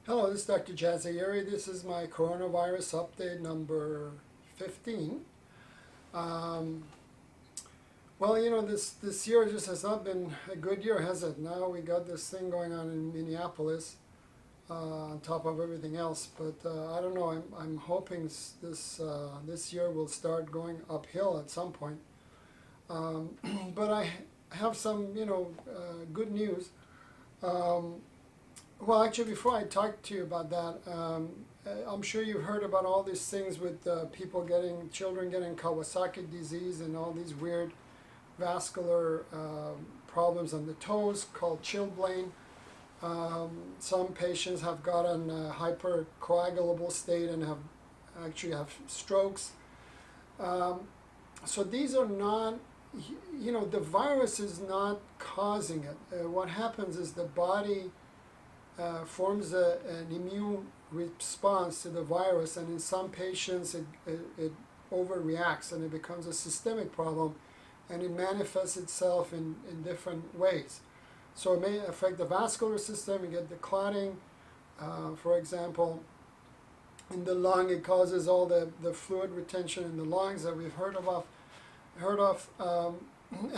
Hello, this is Dr. Jazairi. This is my coronavirus update number 15. Um, this year just has not been a good year, has it? Now we got this thing going on in Minneapolis on top of everything else. But I don't know. I'm hoping this year will start going uphill at some point. Um, but I have some good news. Um, Well, actually, before I talk to you about that, I'm sure you've heard about all these things with children getting Kawasaki disease and all these weird vascular problems on the toes called chilblain. Some patients have gotten a hypercoagulable state and have strokes. Um, so these are not, the virus is not causing it. What happens is the body forms an immune response to the virus, and in some patients it overreacts and it becomes a systemic problem, and it manifests itself in different ways. So it may affect the vascular system. You get the clotting, for example, in the lung. It causes all the fluid retention in the lungs that we've heard of.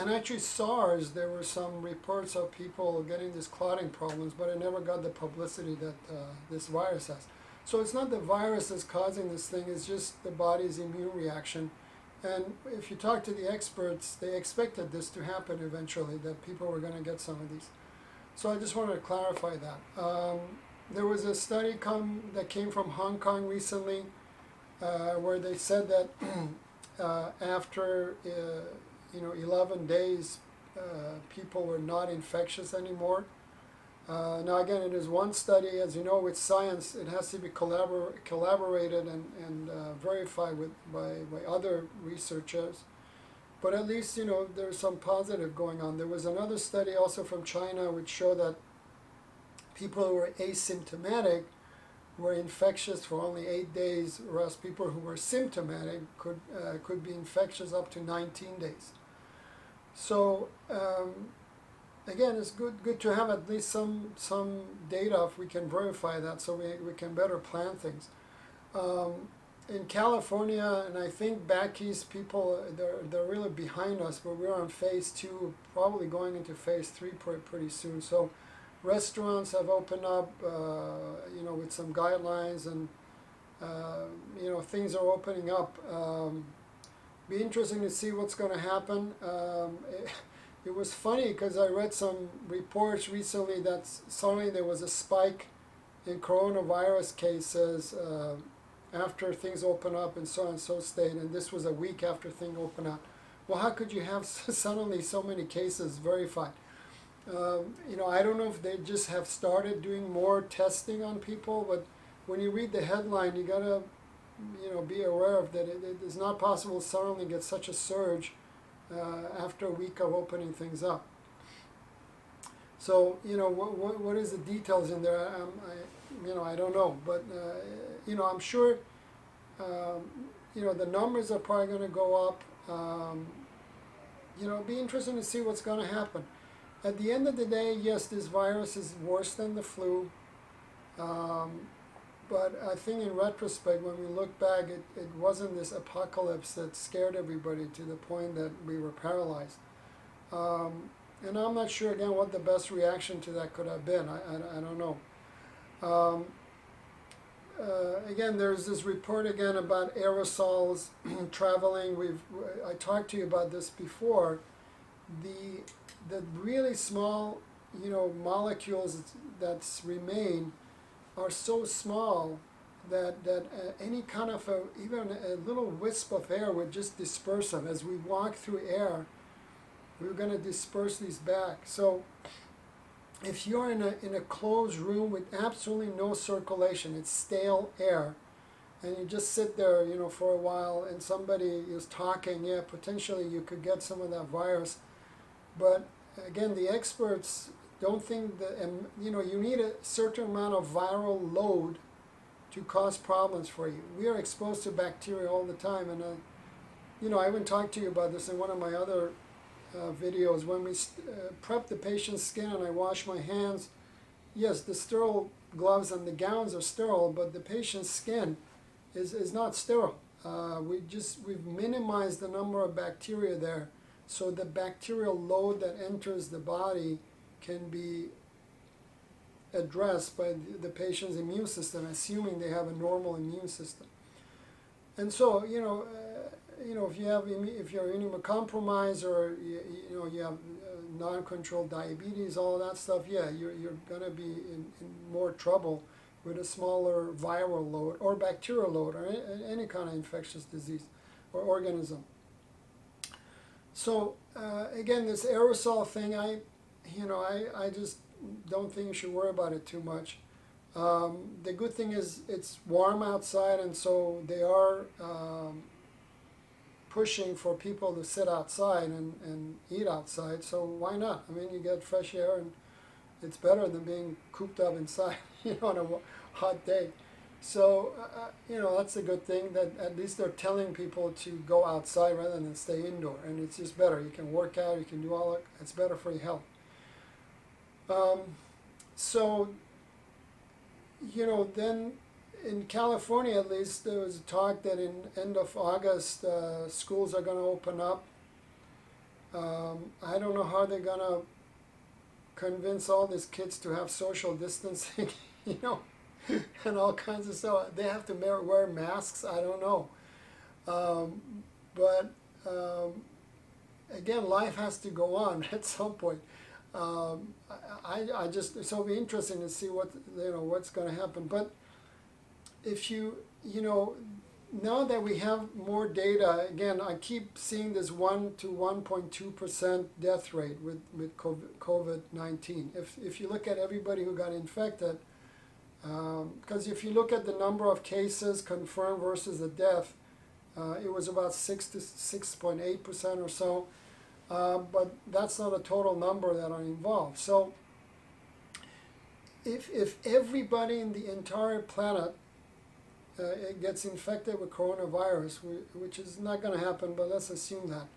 And actually SARS, there were some reports of people getting these clotting problems, but it never got the publicity that this virus has. So it's not the virus that's causing this thing, it's just the body's immune reaction. And if you talk to the experts, they expected this to happen eventually, that people were going to get some of these. So I just wanted to clarify that. There was a study that came from Hong Kong recently where they said that after 11 days, people were not infectious anymore. Now again, it is one study. As you know, with science, it has to be collaborated and verified by other researchers. But at least, there's some positive going on. There was another study also from China which showed that people who were asymptomatic were infectious for only 8 days, whereas people who were symptomatic could be infectious up to 19 days. So again, it's good to have at least some data if we can verify that, so we can better plan things. In California, and I think back east, people they're really behind us, but we're on phase 2, probably going into phase 3 pretty soon. So restaurants have opened up, with some guidelines, and things are opening up. Be interesting to see what's going to happen. It was funny because I read some reports recently that suddenly there was a spike in coronavirus cases after things open up and so on and so state, and this was a week after things open up. Well, how could you have suddenly so many cases verified? I don't know if they just have started doing more testing on people, but when you read the headline, you gotta be aware of that. It is not possible to suddenly get such a surge after a week of opening things up. So what is the details in there? I don't know, but I'm sure the numbers are probably going to go up. It'd be interesting to see what's going to happen. At the end of the day, yes, this virus is worse than the flu. But I think in retrospect, when we look back, it wasn't this apocalypse that scared everybody to the point that we were paralyzed. And I'm not sure, again, what the best reaction to that could have been. I don't know. Again, there's this report again about aerosols traveling. I talked to you about this before. The really small, molecules that remain are so small that any kind of even a little wisp of air would just disperse them. As we walk through air, we're going to disperse these back. So if you're in a closed room with absolutely no circulation, it's stale air, and you just sit there, for a while, and somebody is talking, yeah, potentially you could get some of that virus. But again, the experts don't think that, you need a certain amount of viral load to cause problems for you. We are exposed to bacteria all the time, and I even talked to you about this in one of my other videos. When we prep the patient's skin and I wash my hands, yes, the sterile gloves and the gowns are sterile, but the patient's skin is not sterile. We've minimized the number of bacteria there, so the bacterial load that enters the body can be addressed by the patient's immune system, assuming they have a normal immune system. And so, if you're immunocompromised, or you have non-controlled diabetes, all that stuff, yeah, you're gonna be in more trouble with a smaller viral load or bacterial load or any kind of infectious disease or organism. So again, this aerosol thing, I just don't think you should worry about it too much. The good thing is it's warm outside, and so they are pushing for people to sit outside and eat outside, so why not? I mean, you get fresh air, and it's better than being cooped up inside, on a hot day. So, that's a good thing, that at least they're telling people to go outside rather than stay indoor, and it's just better. You can work out, you can do all that. It's better for your health. So, then in California, at least, there was talk that in end of August, schools are going to open up. I don't know how they're going to convince all these kids to have social distancing, and all kinds of stuff. They have to wear masks. I don't know. But again, life has to go on at some point. I just, so it'll be interesting to see what's going to happen. But if now that we have more data, again, I keep seeing this 1 to 1.2% death rate with COVID-19. If you look at everybody who got infected, because if you look at the number of cases confirmed versus the death, it was about 6 to 6.8% or so. But that's not a total number that are involved. So if everybody in the entire planet it gets infected with coronavirus, which is not going to happen, but let's assume that.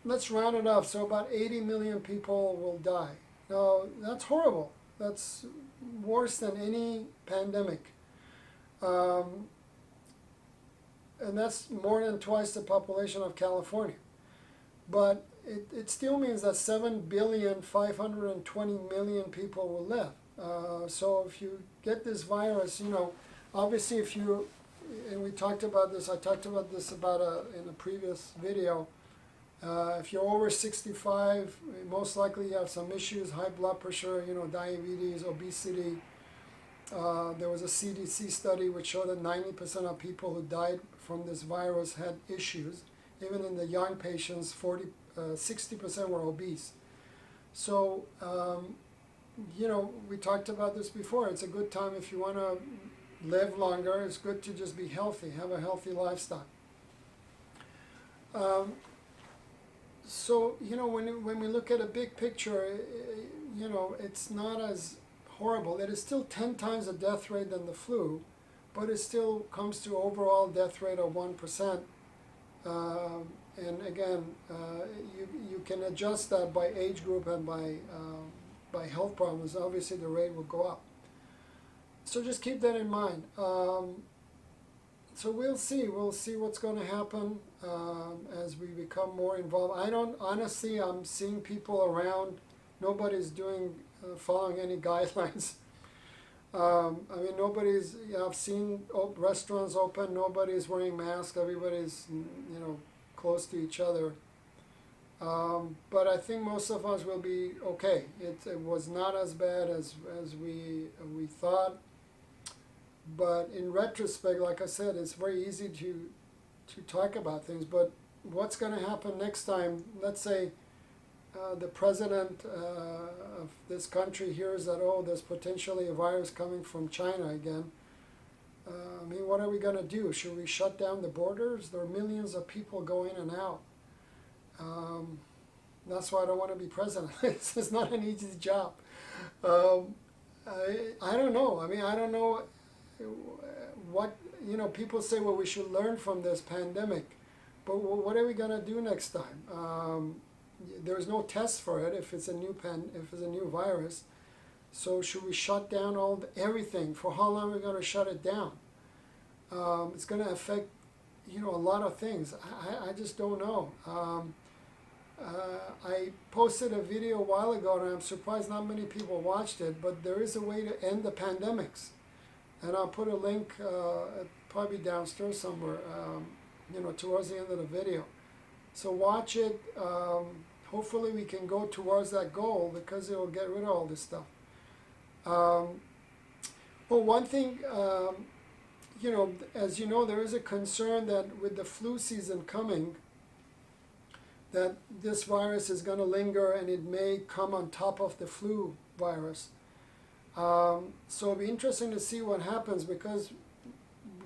Let's round it up. So about 80 million people will die. Now, that's horrible. That's worse than any pandemic. And that's more than twice the population of California. But it still means that 7,520,000,000 people will live. So if you get this virus, obviously and we talked about this, I talked about this in a previous video, if you're over 65, most likely you have some issues, high blood pressure, diabetes, obesity. There was a CDC study which showed that 90% of people who died from this virus had issues. Even in the young patients, 60% were obese. So, we talked about this before. It's a good time if you want to live longer. It's good to just be healthy, have a healthy lifestyle. So, when we look at a big picture, it's not as horrible. It is still 10 times the death rate than the flu, but it still comes to overall death rate of 1%. And again, you can adjust that by age group and by health problems. Obviously, the rate will go up. So just keep that in mind. So we'll see what's going to happen as we become more involved. I'm seeing people around. Nobody's following any guidelines. I've seen restaurants open, nobody's wearing masks, everybody's, close to each other. But I think most of us will be okay. It was not as bad as we thought. But in retrospect, like I said, it's very easy to talk about things. But what's going to happen next time? Let's say the president of this country hears that, there's potentially a virus coming from China again. What are we going to do? Should we shut down the borders? There are millions of people going in and out. That's why I don't want to be president. It's not an easy job. I don't know. I don't know what, people say, well, we should learn from this pandemic. But what are we going to do next time? There's no test for it if it's a new virus. So should we shut down everything? For how long are we going to shut it down? It's going to affect, a lot of things. I just don't know. I posted a video a while ago, and I'm surprised not many people watched it, but there is a way to end the pandemics. And I'll put a link, probably downstairs somewhere, towards the end of the video. So watch it. Hopefully we can go towards that goal, because it will get rid of all this stuff. Well, one thing, as you know, there is a concern that with the flu season coming, that this virus is going to linger and it may come on top of the flu virus. So it'll be interesting to see what happens, because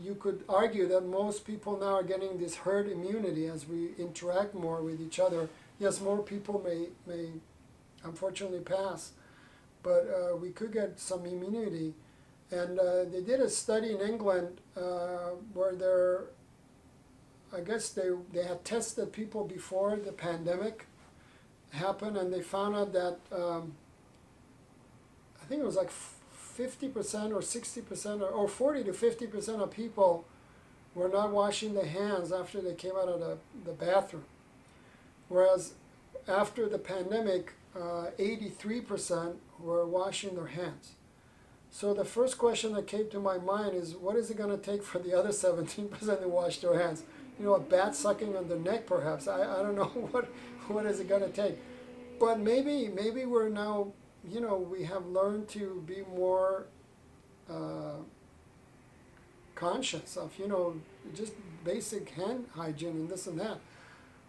you could argue that most people now are getting this herd immunity as we interact more with each other. Yes, more people may unfortunately pass, but we could get some immunity. And they did a study in England where I guess they had tested people before the pandemic happened, and they found out that I think it was like 50% or 60% or 40 to 50% of people were not washing their hands after they came out of the bathroom. Whereas after the pandemic, 83% were washing their hands. So the first question that came to my mind is, what is it going to take for the other 17% to wash their hands? A bat sucking on the neck, perhaps. I don't know what is it going to take. But maybe we're now, we have learned to be more conscious of, just basic hand hygiene and this and that.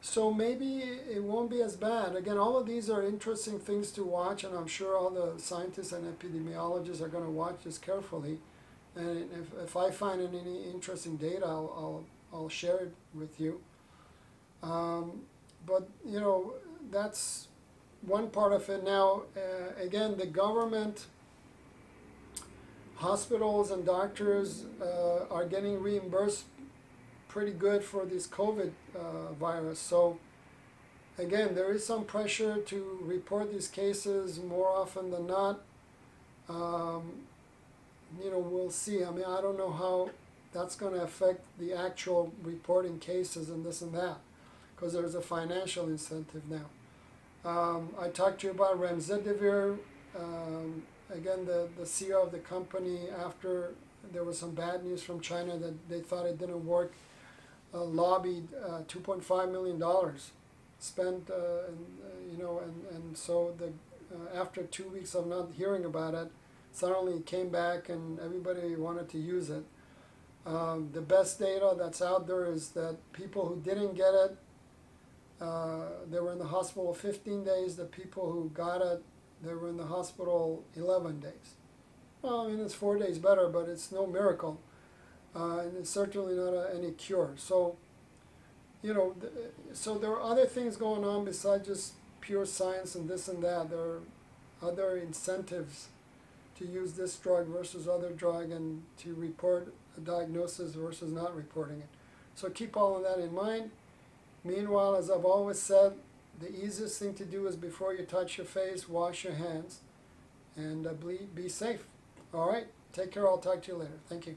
So maybe it won't be as bad. Again, all of these are interesting things to watch, and I'm sure all the scientists and epidemiologists are going to watch this carefully. And if I find any interesting data, I'll share it with you. But that's one part of it. Now, again, the government, hospitals and doctors are getting reimbursed pretty good for this COVID virus. So again, there is some pressure to report these cases more often than not. We'll see. I mean, I don't know how that's going to affect the actual reporting cases and this and that, because there's a financial incentive now. I talked to you about Remdesivir. Again, the CEO of the company, after there was some bad news from China that they thought it didn't work, lobbied $2.5 million spent, and so after 2 weeks of not hearing about it, suddenly it came back and everybody wanted to use it. The best data that's out there is that people who didn't get it, they were in the hospital 15 days. The people who got it, they were in the hospital 11 days. Well, I mean, it's 4 days better, but it's no miracle. And it's certainly not any cure. So, so there are other things going on besides just pure science and this and that. There are other incentives to use this drug versus other drug, and to report a diagnosis versus not reporting it. So keep all of that in mind. Meanwhile, as I've always said, the easiest thing to do is before you touch your face, wash your hands, and be safe. All right? Take care. I'll talk to you later. Thank you.